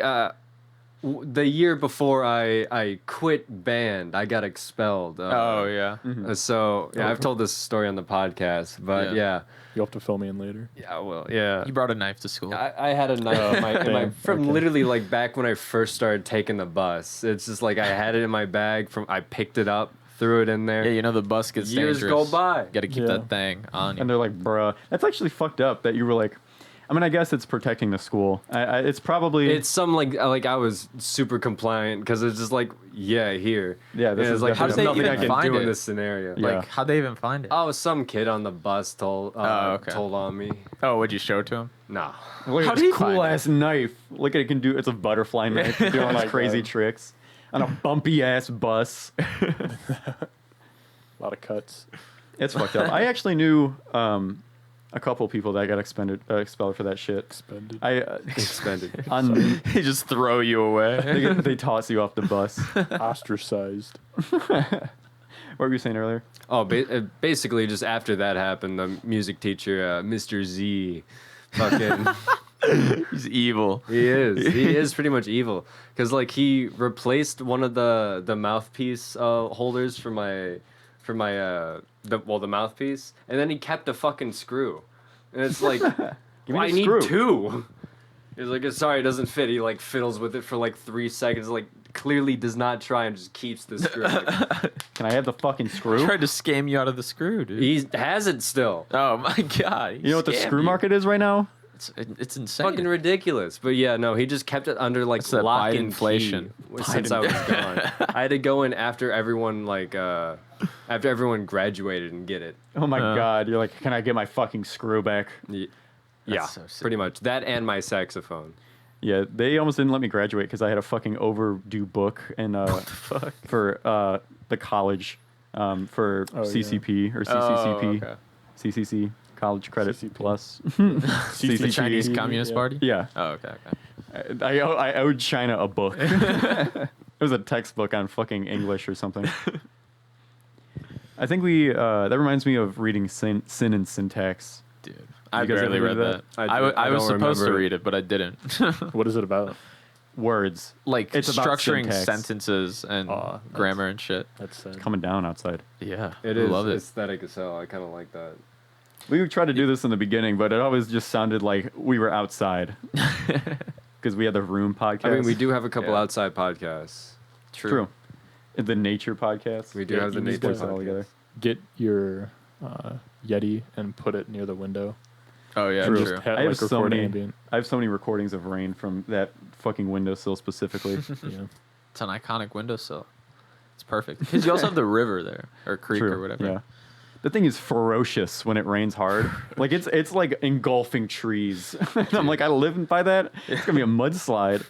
the year before I quit band, I got expelled. Oh, yeah. So yeah, I've told this story on the podcast, but yeah, You'll have to fill me in later. well, yeah. You brought a knife to school. I had a knife in my damn, from okay. literally like back when I first started taking the bus. It's just like I had it in my bag I picked it up, threw it in there. Yeah, you know the bus gets Years dangerous. go by. Got to keep Yeah. that thing on you. And they're like, bruh, that's actually fucked up that you were like, I mean, I guess it's protecting the school. It's probably. It's some like I was super compliant because it's just like here. Yeah, this And is it's like How there's did they nothing I even can find do in it? this scenario. Yeah. Like, how'd they even find it? Oh, some kid on the bus told okay. told on me. Oh, would you show it to him? Nah. Look How at do you this find cool ass knife. Look at it can do. It's a butterfly knife doing all my these crazy God. tricks on a bumpy ass bus. A lot of cuts. It's fucked up. I actually knew a couple people that got expelled for that shit. Expended. I Expended. on They just throw you away. they toss you off the bus. Ostracized. What were you saying earlier? Oh, basically, just after that happened, the music teacher, Mr. Z, fucking, He's evil. he is pretty much evil, because like he replaced one of the mouthpiece holders for the mouthpiece, and then he kept the fucking screw, and it's like, me I the need screw. two. He's like, sorry, it doesn't fit. He like fiddles with it for like 3 seconds, like clearly does not try and just keeps the screw. Like, Can I have the fucking screw? Tried to scam you out of the screw, dude. he has it still. Oh my god. You know what the screw market is right now? It's insane. Fucking ridiculous. But yeah, no, he just kept it under like It's that lock Biden and inflation. key since I was gone. I had to go in after everyone after everyone graduated and get it. Oh my god, you're like, can I get my fucking screw back? Yeah, so sick. pretty much that and my saxophone. Yeah, they almost didn't let me graduate because I had a fucking overdue book and for the college for CCP or CCCP, CCC College Credit CCP. Plus. The Chinese Communist Party. Yeah, Oh, okay. I owed China a book. It was a textbook on fucking English or something. I think that reminds me of reading Sin and Syntax. Dude, I guys barely ever read read that. that? I was don't supposed to remember. read it, but I didn't. What is it about? Words. Like It's about structuring syntax. sentences and grammar and shit. That's Coming down outside. Yeah, It I is love it. aesthetic as hell. I kind of like that. We tried to do this in the beginning, but it always just sounded like we were outside because we had the Room podcast. I mean, we do have a couple Yeah. outside podcasts. True. The Nature podcast. We do Yeah, have the you just nature put it all podcast. together. Get your Yeti and put it near the window. Oh yeah, And true. just have, I have like, so record many. ambient. I have so many recordings of rain from that fucking windowsill specifically. Yeah. It's an iconic windowsill. It's perfect because you also have the river there or creek True. or whatever. Yeah. The thing is ferocious when it rains hard. Like it's like engulfing trees. And I'm like, I live by that. It's gonna be a mudslide.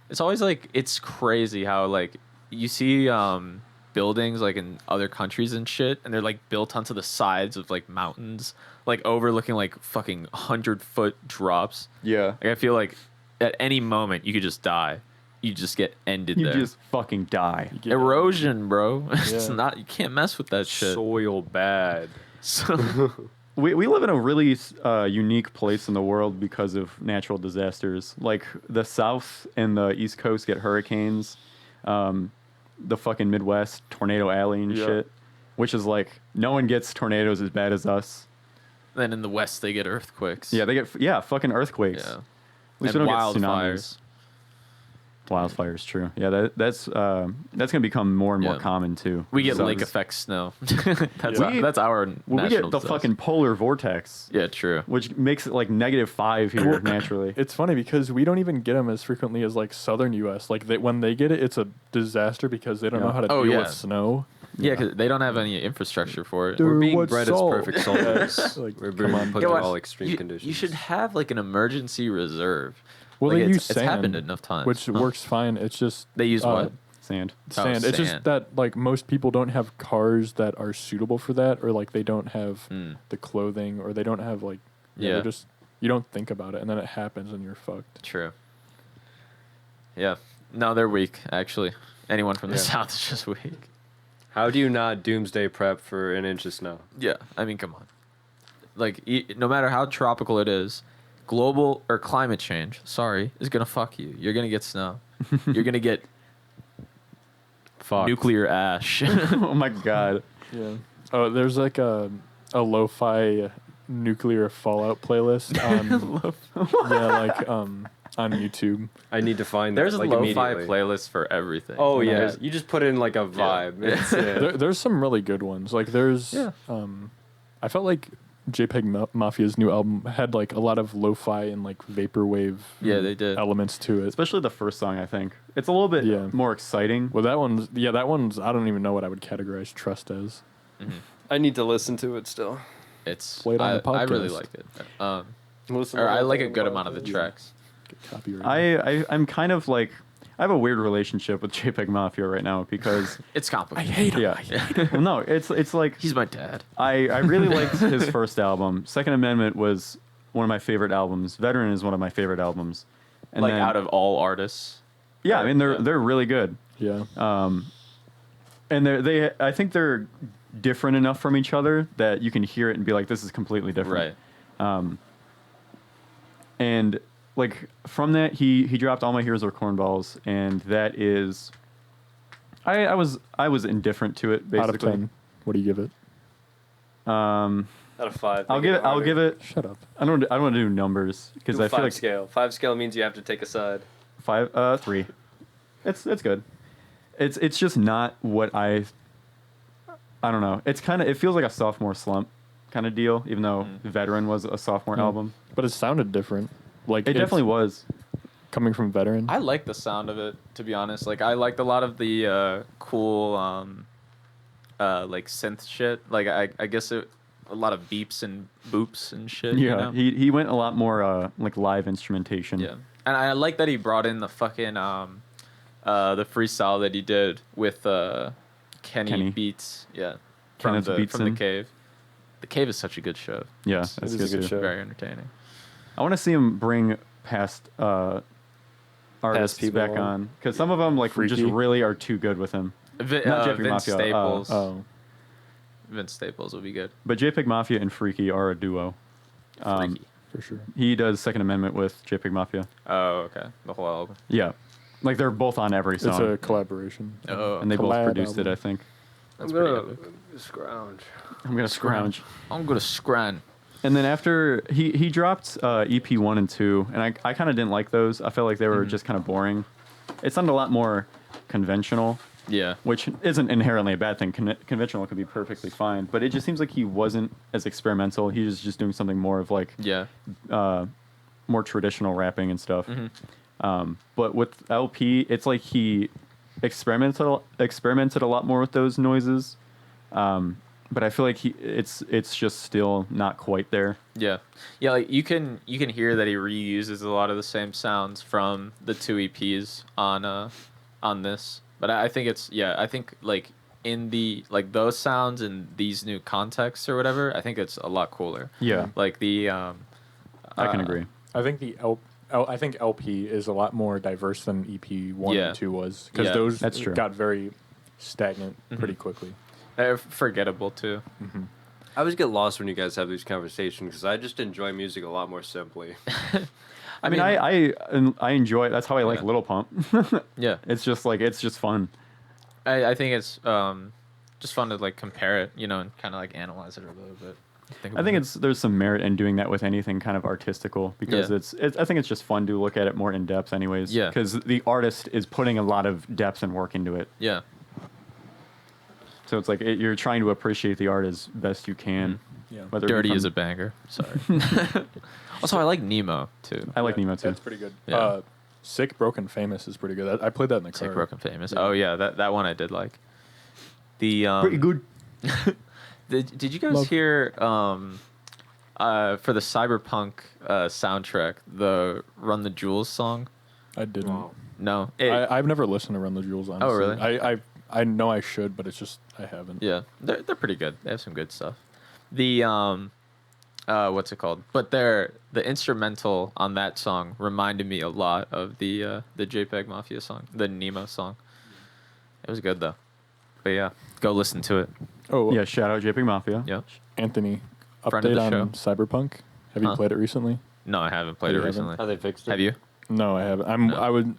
It's always like it's crazy how like you see buildings like in other countries and shit, and they're like built onto the sides of like mountains, like overlooking like fucking 100-foot drops. Yeah. Like I feel like at any moment you could just die. You just get ended You there. just fucking die. Get- Erosion, bro. It's Yeah. not. You can't mess with that shit. Soil bad. So We live in a really unique place in the world because of natural disasters. Like the South and the East Coast get hurricanes. The fucking Midwest, Tornado Alley and Yeah. shit. Which is like, no one gets tornadoes as bad as us. then in the West they get earthquakes. Yeah, they get fucking earthquakes. Yeah. At least And we don't get wildfires. tsunamis. Wildfires, true. Yeah, that's gonna become more and more Yeah. common too. We get So lake it's- effect snow. that's We- that's our Well, we national get the disaster. fucking polar vortex, Yeah, true. which makes it like -5 here naturally. It's funny because we don't even get them as frequently as like southern U.S. Like when they get it, it's a disaster because they don't Yeah. know how to Oh, deal yeah. with snow. Yeah, because they don't have any infrastructure for it. Dude, We're being what bred salt? as perfect soldiers. Like, We're come being on. put Yeah, to what- all extreme you, conditions. You should have like an emergency reserve. Well, Like, they it's- use it's sand, happened enough times. which Huh. works fine. It's just They use what? Sand. sand. Oh, It's just sand. that like most people don't have cars that are suitable for that, or like they don't have Mm. the clothing, or they don't have like Yeah. they're just you don't think about it, and then it happens, and you're fucked. True. Yeah. No, they're weak, actually. Anyone from the Yeah. South is just weak. How do you not doomsday prep for an inch of snow? Yeah. I mean, come on. Like, no matter how tropical it is, global or climate change, is going to fuck you. You're going to get snow. You're going to get Fuck. nuclear ash. Oh my god. Yeah. Oh, there's like a lo-fi nuclear fallout playlist on on YouTube. I need to find There's that, a like, lo-fi immediately. playlist for everything. Oh yeah, There's- you just put in like a vibe. Yeah. It's, yeah. There's some really good ones. Like there's Yeah. I felt like JPEGMAFIA's new album had like a lot of lo-fi and like vaporwave Yeah, they did. elements to it. Especially the first song, I think. It's a little bit Yeah. more exciting. Well, that one's I don't even know what I would categorize Trust as. I need to listen to it still. It's Play it on the I really podcast. like it. Listen Or to I it like a on good the amount of the podcast. tracks. Get copyrighted. I'm kind of like, I have a weird relationship with JPEGMAFIA right now because It's complicated. hate him. yeah. Well, no, it's like He's my dad. I really liked his first album. Second Amendment was one of my favorite albums. Veteran is one of my favorite albums. And Like then- out of all artists. yeah, I mean yeah. they're really good. Yeah. And I think they're different enough from each other that you can hear it and be like, this is completely different. Right. And like from that, he dropped All My Heroes Are Cornballs, and that is, I was indifferent to it basically. Out of 10, what do you give it? Out of 5. I'll give it. Shut up. I don't want to do numbers because I feel like scale. 5 scale means you have to take a side. 3. It's good. It's just not what I don't know. It feels like a sophomore slump. kind of deal, even though Veteran was a sophomore album. But it sounded different. Like It definitely was. coming from Veteran. I like the sound of it, to be honest. Like, I liked a lot of the cool, like, synth shit. Like, I guess a lot of beeps and boops and shit. Yeah, you know? he went a lot more like live instrumentation. Yeah. And I like that he brought in the fucking, the freestyle that he did with Kenny Beats. Yeah. Kenneth From the Beatson. Cave. The Cave is such a good show. Yeah, It's that's is a good good too. show. very entertaining. I want to see him bring past artists people back on. on, because some of them like just Freaky. really are too good with him. Not JPEG Vince Mafia, Staples. Oh, Vince Staples would be good. But JPEG Mafia and Freaky are a duo. Freaky. for sure. He does Second Amendment with JPEG Mafia. Oh, okay. The whole album. Yeah, like they're both on every It's song, a collaboration. Oh, and they both collab produced it. album. I think. that's I'm pretty gonna epic. scrounge. I'm gonna scrounge. I'm gonna scran. And then after he dropped EP 1 and 2, and I kind of didn't like those. I felt like they were just kind of boring. It sounded a lot more conventional, Yeah. which isn't inherently a bad thing. Conventional could be perfectly fine, but it just seems like he wasn't as experimental. He was just doing something more of like Yeah. more traditional rapping and stuff. Mm-hmm. But with LP, it's like he experimented a lot more with those noises. But I feel like it's just still not quite there. Yeah. Yeah, like you can hear that he reuses a lot of the same sounds from the two EPs on this. But I think I think like in the like those sounds and these new contexts or whatever, I think it's a lot cooler. Yeah, Like the I can agree. I think I think LP is a lot more diverse than EP 1 Yeah. and 2 was, because Yeah. those That's true. got very stagnant pretty quickly. forgettable too. I always get lost when you guys have these conversations because I just enjoy music a lot more simply. I mean, I enjoy it. That's how I like Yeah. Little Pump. Yeah. It's just fun. I think it's just fun to like compare it, you know, and kind of like analyze it a little bit. I think there's some merit in doing that with anything kind of artistical, because Yeah. I think it's just fun to look at it more in depth anyways. Yeah. Because the artist is putting a lot of depth and work into it. Yeah. So it's like you're trying to appreciate the art as best you can. Yeah. Whether it be Dirty from- is a banger. Sorry. Also, I like Nemo too. I like Nemo too. That's pretty good. Yeah. Sick, Broken, Famous is pretty good. I played that in the car. Sick, Broken, Famous. Oh yeah, that one I did like. The Pretty good. Did you guys Love. hear for the Cyberpunk soundtrack the Run the Jewels song? I didn't. Wow. No. I've never listened to Run the Jewels, honestly. really? I know I should, but it's just I haven't. Yeah, they're pretty good. They have some good stuff. The what's it called? But the instrumental on that song reminded me a lot of the JPEG Mafia song, the Nemo song. It was good though. But yeah, go listen to it. Oh, Yeah, shout out JPEG Mafia. Yeah. Anthony, Friend of update the on Cyberpunk. Have you Huh? played it recently? No, I haven't played You it haven't? recently. How they fixed it? Have you? No, I haven't. No.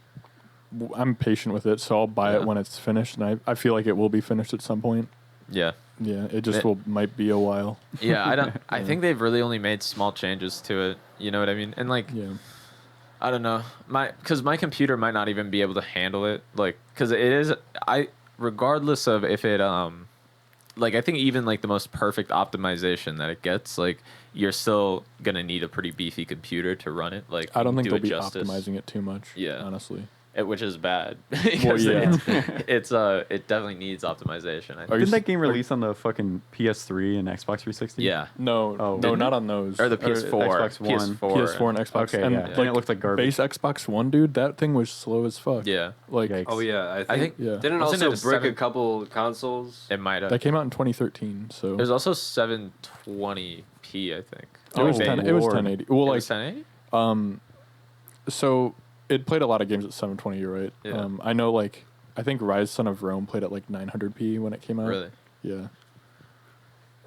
I'm patient with it, so I'll buy Yeah. it when it's finished, and I feel like it will be finished at some point. Yeah. Yeah, it just It- might be a while. Yeah, I don't. I think they've really only made small changes to it. You know what I mean? And like, Yeah. I don't know, because my computer might not even be able to handle it. Like, because it is, regardless of if it like I think even like the most perfect optimization that it gets, like you're still gonna need a pretty beefy computer to run it. Like, I don't think do they'll it be justice. optimizing it too much. Yeah. honestly. Which is bad. Well, Because yeah. it definitely needs optimization. I Are think. you Didn't that game release on the fucking PS3 and Xbox 360? Yeah. No, Oh. no, Didn't not it? on those. Or the PS4. Xbox One. PS4 and Xbox. Okay, and yeah. And it looked like garbage. Base Xbox One, dude, that thing was slow as fuck. Yeah. Like Yikes. Oh yeah, I think- Yeah. didn't Wasn't also it a brick a 7? couple consoles. It might have. that came out in 2013. So It was also 720p, I think. it was Oh, 10. It was Lord. 1080. Well, It like was 1080? so it played a lot of games at 720. You're right. Yeah. I know, like I think Rise Son of Rome played at like 900p when it came out. Really? Yeah.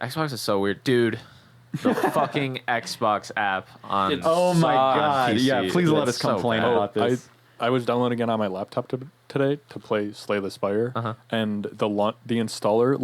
Xbox is so weird, dude. The fucking Xbox app on. Oh my on god. PC. Yeah, please let It's us so complain bad. about this. I was downloading it on my laptop today to play Slay the Spire, Uh-huh. and the installer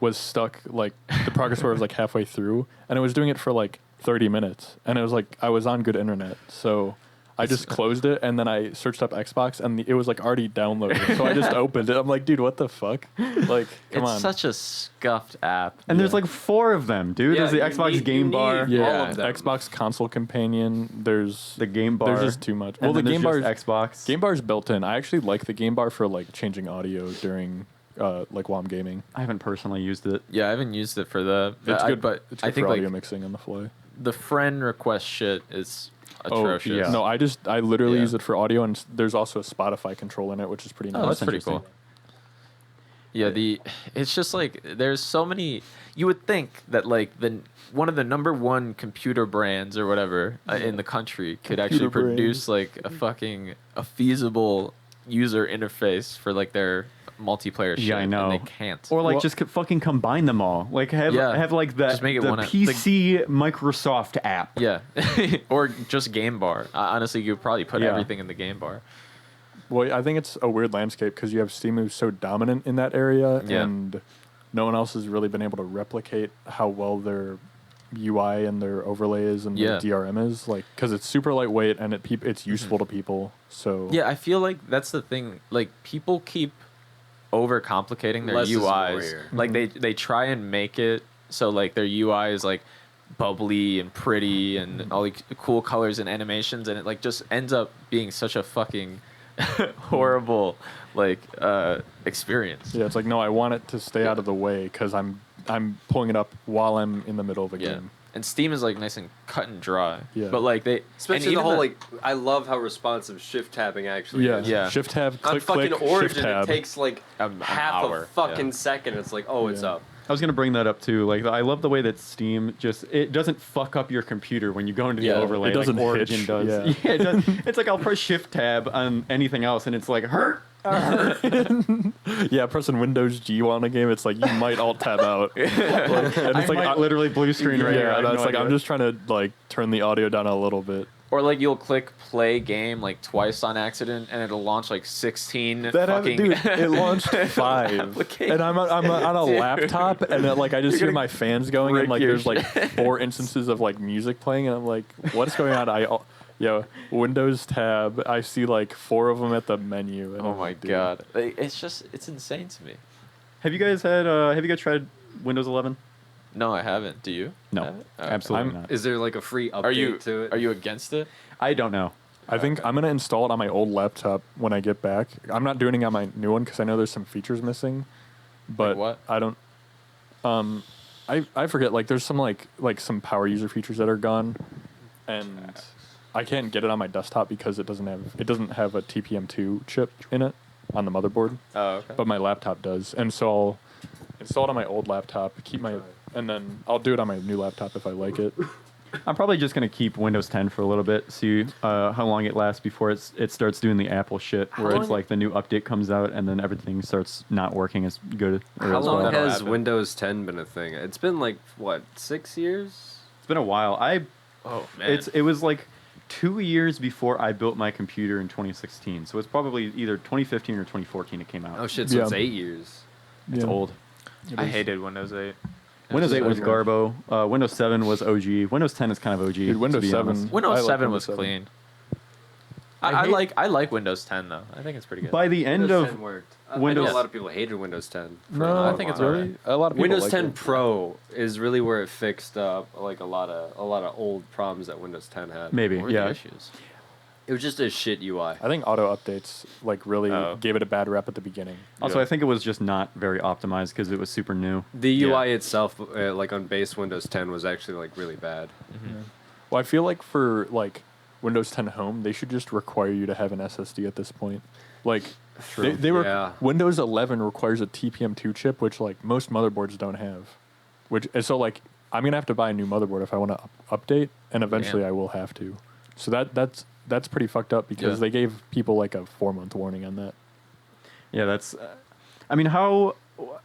was stuck. Like the progress bar was like halfway through, and it was doing it for like 30 minutes, and it was like I was on good internet, so I just closed it and then I searched up Xbox and it was like already downloaded. So I just opened it. I'm like, dude, what the fuck? Like, come It's on. such a scuffed app. And there's like 4 of them, dude. Yeah, There's the you Xbox need- Game you Bar, need- yeah, all of them. Xbox Console Companion. There's the Game Bar. There's just too much. and Well, the then Game there's Bar just Xbox. Game Bar's built in. I actually like the Game Bar for like changing audio during like while I'm gaming. I haven't personally used it. Yeah, I haven't used it for the. It's good, but it's I good think for audio like mixing on the fly. the friend request shit is atrocious. yeah. No, I literally Yeah. use it for audio, and there's also a Spotify control in it, which is pretty nice. Oh, that's pretty interesting. cool. Yeah, it's just like there's so many. You would think that like one of the number one computer brands or whatever in the country could actually Computer brand. produce like a feasible user interface for like their multiplayer shit. Yeah, I know. And they can't. Or like Well- just fucking combine them all. Like have like the, Just make it the one app. PC Microsoft app. Yeah, or just Game Bar. Honestly, you could probably put Yeah. everything in the Game Bar. Well, I think it's a weird landscape because you have Steam who's so dominant in that area, Yeah. and no one else has really been able to replicate how well their UI and their overlay is and Yeah. their DRM is. Like, because it's super lightweight and it's useful to people. So Yeah, I feel like that's the thing. Like people keep overcomplicating their Less is more UIs. here. Like they try and make it so like their UI is like bubbly and pretty and all like cool colors and animations, and it like just ends up being such a fucking horrible like experience. yeah, it's like no, I want it to stay out of the way because I'm pulling it up while I'm in the middle of a Yeah. game. And Steam is like nice and cut and dry. Yeah. But like they Especially and the even whole like, I love how responsive shift tabbing actually Yeah, is. Yeah. Shift tab, On click, fucking click, Origin, shift tab. it takes like An half hour, a fucking yeah. second. It's like, oh, it's Yeah. up. I was gonna bring that up too. Like I love the way that Steam it doesn't fuck up your computer when you go into the Yeah, overlay. it doesn't like Origin hitch, does. yeah. Yeah, it does. It's like I'll press Shift Tab on anything else, and it's like hurt. Yeah, pressing Windows G while in a game, it's like you might alt tab out. Like, and it's like might literally blue screen right here. I yeah, have that's no like I'm idea. just trying to like turn the audio down a little bit. Or like you'll click play game like twice on accident and it'll launch like 16 That fucking dude, it launched 5, applications. and I'm on a Dude. laptop, and like I just You're hear my fans going, and break like your there's like 4 instances of like music playing, and I'm like, what's going on? Windows tab. I see like 4 of them at the menu. And Oh I'm my like, dude. god. Like, it's insane to me. Have you guys tried Windows 11? No, I haven't. Do you? No, Have it? absolutely I'm- not. Is there like a free update Are you to it? are you against it? I don't know. I think I'm gonna install it on my old laptop when I get back. I'm not doing it on my new one because I know there's some features missing. But what? I don't. I forget. Like there's some like some power user features that are gone, and I can't get it on my desktop because it doesn't have a TPM2 chip in it on the motherboard. Oh, okay. But my laptop does, and so I'll install it on my old laptop, and then I'll do it on my new laptop if I like it. I'm probably just gonna keep Windows 10 for a little bit, see how long it lasts before it starts doing the Apple shit, where How it's long- like the new update comes out and then everything starts not working as good. Or How as long well. That'll has happen. Windows 10 been a thing? It's been like what, 6 years? It's been a while. Oh man. It was like 2 years before I built my computer in 2016, so it's probably either 2015 or 2014 it came out. Oh shit, so Yeah. it's 8 years. It's Yeah. old. It I is. hated Windows 8. Windows 8 was Yeah. Garbo. Windows 7 was OG. Windows 10 is kind of OG. Dude, Windows to be 7 honest. Windows I like 7 Windows was 7. clean. I I hate- like Windows 10 though. I think it's pretty good. By the end Windows of 10 worked. I Windows- know a lot of people hated Windows 10. for a No, lot I of think it's while. alright. A lot of people Windows like 10 it. Pro is really where it fixed up like a lot of old problems that Windows 10 had. maybe, What were the yeah. issues? It was just a shit UI. I think auto updates like really Oh. gave it a bad rep at the beginning. Also, Yeah. I think it was just not very optimized because it was super new. The Yeah. UI itself, like on base Windows 10, was actually like really bad. Well, I feel like for like Windows 10 Home, they should just require you to have an SSD at this point. Like they were Yeah. Windows 11 requires a TPM2 chip, which like most motherboards don't have. Which and so like I'm gonna have to buy a new motherboard if I want to update, and eventually Damn. I will have to. So that's pretty fucked up because Yeah. they gave people like a 4-month warning on that. Yeah, that's. I mean,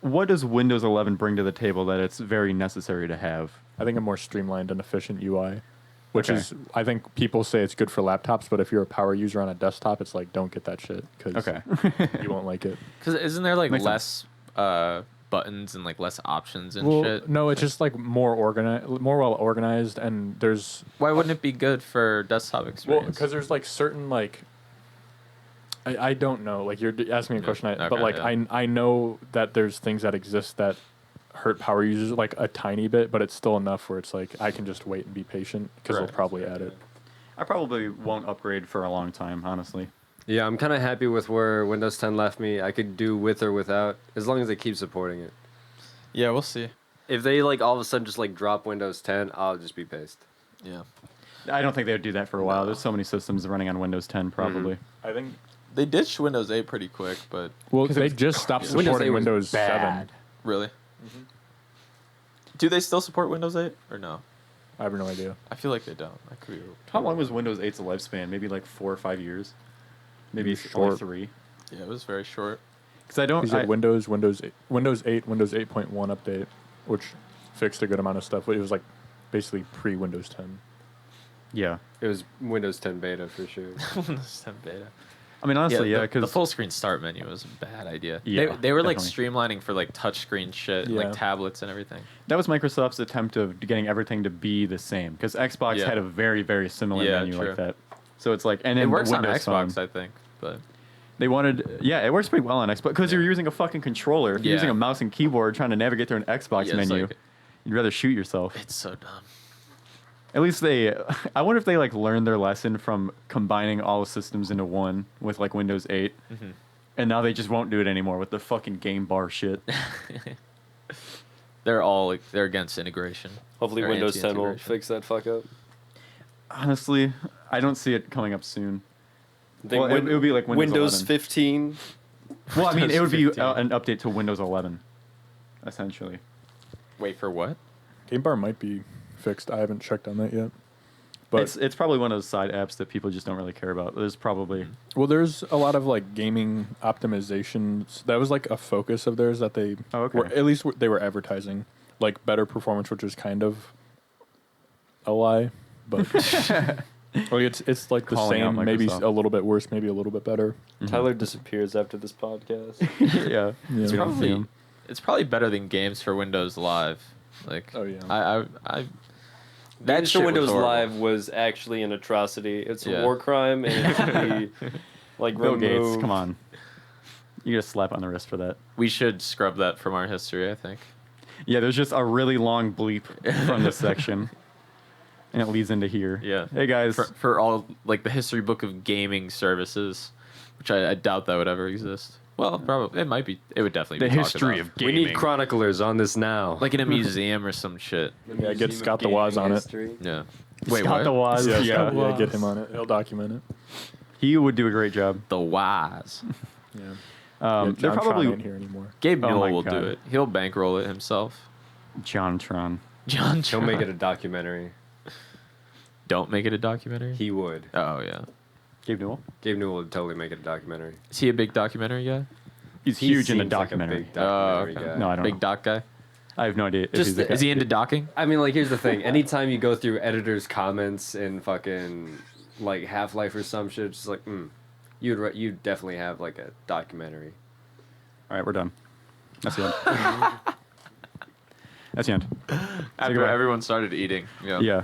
what does Windows 11 bring to the table that it's very necessary to have? I think a more streamlined and efficient UI, which Okay. is I think people say it's good for laptops, but if you're a power user on a desktop, it's like don't get that shit because Okay. you won't like it. Because isn't there like Makes less buttons and like less options and Well, shit. no, it's just like more organized, more well organized, and there's Why wouldn't it be good for desktop experience? well, because there's like certain like I don't know, like you're asking me a Yeah, question, but okay, like yeah. I know that there's things that exist that hurt power users like a tiny bit, but it's still enough where it's like I can just wait and be patient because they'll Right. probably add it. I probably won't upgrade for a long time, honestly. Yeah, I'm kind of happy with where Windows 10 left me. I could do with or without, as long as they keep supporting it. Yeah, we'll see. If they like all of a sudden just like drop Windows 10, I'll just be pissed. Yeah. I don't think they would do that for a while. No. There's so many systems running on Windows 10, probably. I think They ditched Windows 8 pretty quick, but well they just stopped Windows 8 supporting was Windows 7. bad. really? Do they still support Windows 8 or no? I have no idea. I feel like they don't. I could be How long was Windows 8's lifespan? Maybe like 4 or 5 years? Maybe Short. only 3? Yeah, it was very short. Because I don't... Is it I- Windows 8, Windows 8.1 update, which fixed a good amount of stuff, but it was like basically pre-Windows 10. yeah. It was Windows 10 beta for sure. Windows 10 beta. I mean, honestly, yeah, the because... full screen start menu was a bad idea. Yeah, they were like definitely. streamlining for like touchscreen shit, Yeah. like tablets and everything. That was Microsoft's attempt of getting everything to be the same. Because Xbox Yeah. had a very, very similar Yeah, menu true. like that. So it's like... And then It works on Windows Xbox, Phone, I think, but they wanted... Yeah, it works pretty well on Xbox. Because you're using a fucking controller. If you're Yeah. using a mouse and keyboard trying to navigate through an Xbox Yeah, it's menu, like- you'd rather shoot yourself. it's so dumb. At least they... I wonder if they like learned their lesson from combining all the systems into one with like Windows 8. Mm-hmm. And now they just won't do it anymore with the fucking game bar shit. They're all like they're against integration. Hopefully They're Windows 10 will anti-integration. fix that fuck up. Honestly, I don't see it coming up soon. I think Well, it would be like Windows 11. 15. Well, I mean, it would be 15. an update to Windows 11, essentially. Wait for what? Game bar might be fixed. I haven't checked on that yet. But It's probably one of those side apps that people just don't really care about. There's probably... well, there's a lot of like gaming optimizations. That was like a focus of theirs that they Oh, okay. were, at least they were advertising, like better performance, which is kind of a lie, but like it's like the Calling out same, maybe Microsoft. a little bit worse, maybe a little bit better. Tyler disappears after this podcast. yeah. Yeah. We don't see him. It's probably better than games for Windows Live. Like Oh, yeah. I that Games shit for was Windows horrible. Live was actually an atrocity. It's Yeah. a war crime, and it should be like Bill Gates, removed. come on. You get a slap on the wrist for that. We should scrub that from our history, I think. Yeah, there's just a really long bleep from this section. And it leads into here. Yeah. Hey, guys. For all like the history book of gaming services, which I doubt that would ever exist. Well, probably it might be. It would definitely The be talked history about. of We gaming. need chroniclers on this now. like in a museum or some shit. Yeah, get Scott the Waz on it. Yeah. Wait, Scott what? the Waz. Yeah, Yeah. Scott, yeah, get him on it. He'll document it. He would do a great job. The Wise. Yeah. They're John probably... Tron ain't here anymore. Gabe Oh Newell my will God. do it. He'll bankroll it himself. John Tron. John. He'll make it a documentary. Don't make it a documentary. He would. Oh yeah. Gabe Newell? Gabe Newell would totally make it a documentary. Is he a big documentary guy? He's He huge in the seems like a documentary. big documentary okay. guy. No, I don't Big know. doc guy. I have no idea if Just he's the- a guy. Is he into docking? I mean, like, here's the thing. Anytime you go through editors' comments and fucking, like, Half-Life or some shit, it's just like, you'd definitely have, like, a documentary. All right, we're done. That's the end. That's the end. After goodbye. everyone started eating. Yeah. Yeah.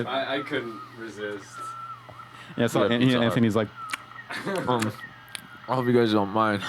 I couldn't resist. Yeah, so Yeah, pizza hut. Anthony's like... I hope you guys don't mind.